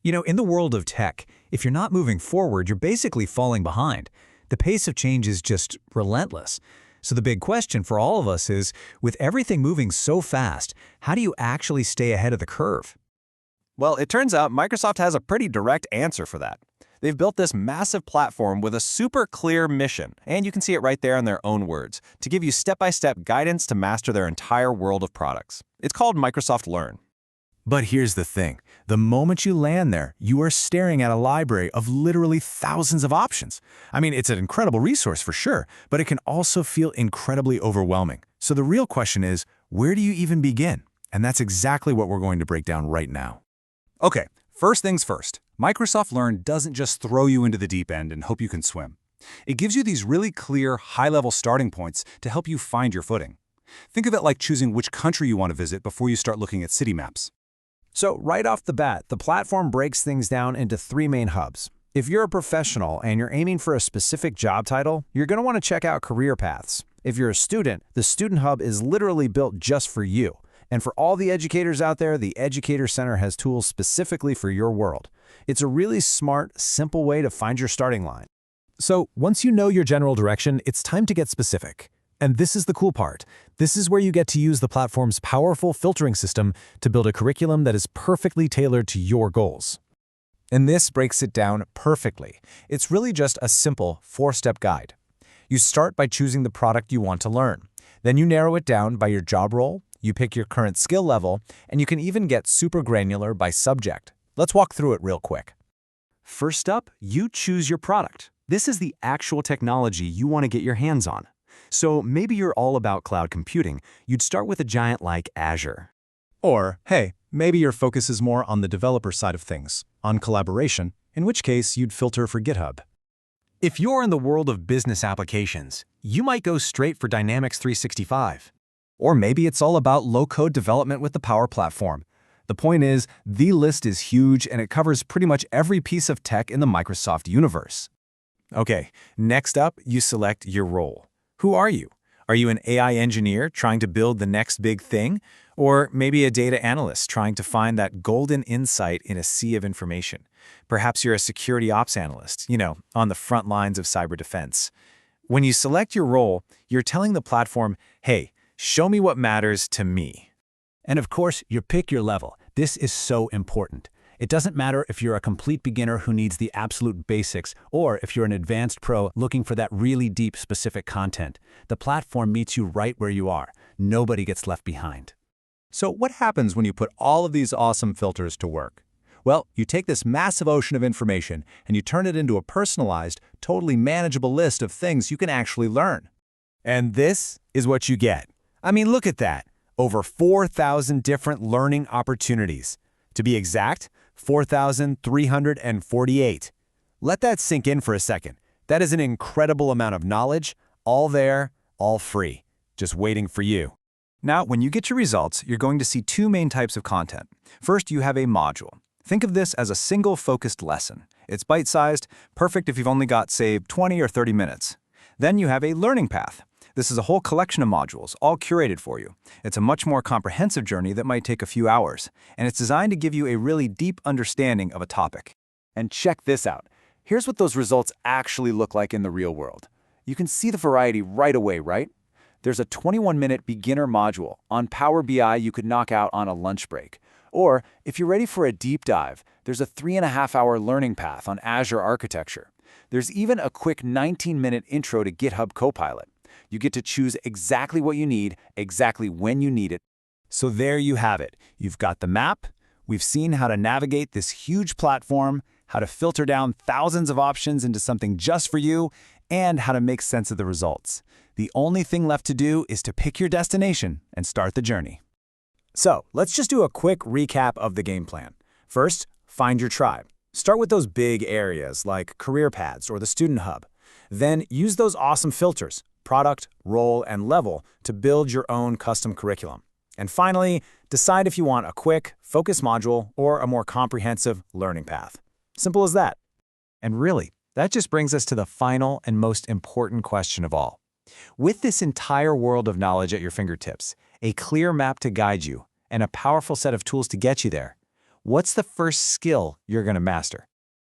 In the world of tech, if you're not moving forward, you're basically falling behind. The pace of change is just relentless. So the big question for all of us is, with everything moving so fast, how do you actually stay ahead of the curve? Well, it turns out Microsoft has a pretty direct answer for that. They've built this massive platform with a super clear mission, and you can see it right there in their own words, to give you step-by-step guidance to master their entire world of products. It's called Microsoft Learn. But here's the thing. The moment you land there, you are staring at a library of literally thousands of options. I mean, it's an incredible resource for sure, but it can also feel incredibly overwhelming. So the real question is, where do you even begin? And that's exactly what we're going to break down right now. Okay, first things first. Microsoft Learn doesn't just throw you into the deep end and hope you can swim. It gives you these really clear, high-level starting points to help you find your footing. Think of it like choosing which country you want to visit before you start looking at city maps. So right off the bat, the platform breaks things down into 3 main hubs. If you're a professional and you're aiming for a specific job title, you're going to want to check out career paths. If you're a student, the Student Hub is literally built just for you. And for all the educators out there, the Educator Center has tools specifically for your world. It's a really smart, simple way to find your starting line. So once you know your general direction, it's time to get specific. And this is the cool part. This is where you get to use the platform's powerful filtering system to build a curriculum that is perfectly tailored to your goals. And this breaks it down perfectly. It's really just a simple 4-step guide. You start by choosing the product you want to learn. Then you narrow it down by your job role, you pick your current skill level, and you can even get super granular by subject. Let's walk through it real quick. First up, you choose your product. This is the actual technology you want to get your hands on. So maybe you're all about cloud computing. You'd start with a giant like Azure. Or, hey, maybe your focus is more on the developer side of things, on collaboration, in which case you'd filter for GitHub. If you're in the world of business applications, you might go straight for Dynamics 365. Or maybe it's all about low-code development with the Power Platform. The point is, the list is huge and it covers pretty much every piece of tech in the Microsoft universe. Okay, next up, you select your role. Who are you? Are you an AI engineer trying to build the next big thing? Or maybe a data analyst trying to find that golden insight in a sea of information? Perhaps you're a security ops analyst, on the front lines of cyber defense. When you select your role, you're telling the platform, hey, show me what matters to me. And of course, you pick your level. This is so important. It doesn't matter if you're a complete beginner who needs the absolute basics, or if you're an advanced pro looking for that really deep, specific content. The platform meets you right where you are. Nobody gets left behind. So what happens when you put all of these awesome filters to work? Well, you take this massive ocean of information and you turn it into a personalized, totally manageable list of things you can actually learn. And this is what you get. I mean, look at that. Over 4,000 different learning opportunities. To be exact, 4,348. Let that sink in for a second. That is an incredible amount of knowledge, all there, all free, just waiting for you. Now, when you get your results, you're going to see 2 main types of content. First, you have a module. Think of this as a single focused lesson. It's bite-sized, perfect if you've only got, say, 20 or 30 minutes. Then you have a learning path. This is a whole collection of modules, all curated for you. It's a much more comprehensive journey that might take a few hours, and it's designed to give you a really deep understanding of a topic. And check this out. Here's what those results actually look like in the real world. You can see the variety right away, right? There's a 21-minute beginner module on Power BI you could knock out on a lunch break. Or, if you're ready for a deep dive, there's a 3.5-hour learning path on Azure architecture. There's even a quick 19-minute intro to GitHub Copilot. You get to choose exactly what you need, exactly when you need it. So there you have it. You've got the map. We've seen how to navigate this huge platform, how to filter down thousands of options into something just for you, and how to make sense of the results. The only thing left to do is to pick your destination and start the journey. So let's just do a quick recap of the game plan. First, find your tribe. Start with those big areas like career paths or the Student Hub. Then use those awesome filters, product, role, and level, to build your own custom curriculum. And finally, decide if you want a quick, focused module or a more comprehensive learning path. Simple as that. And really, that just brings us to the final and most important question of all. With this entire world of knowledge at your fingertips, a clear map to guide you, and a powerful set of tools to get you there, What's the first skill you're going to master?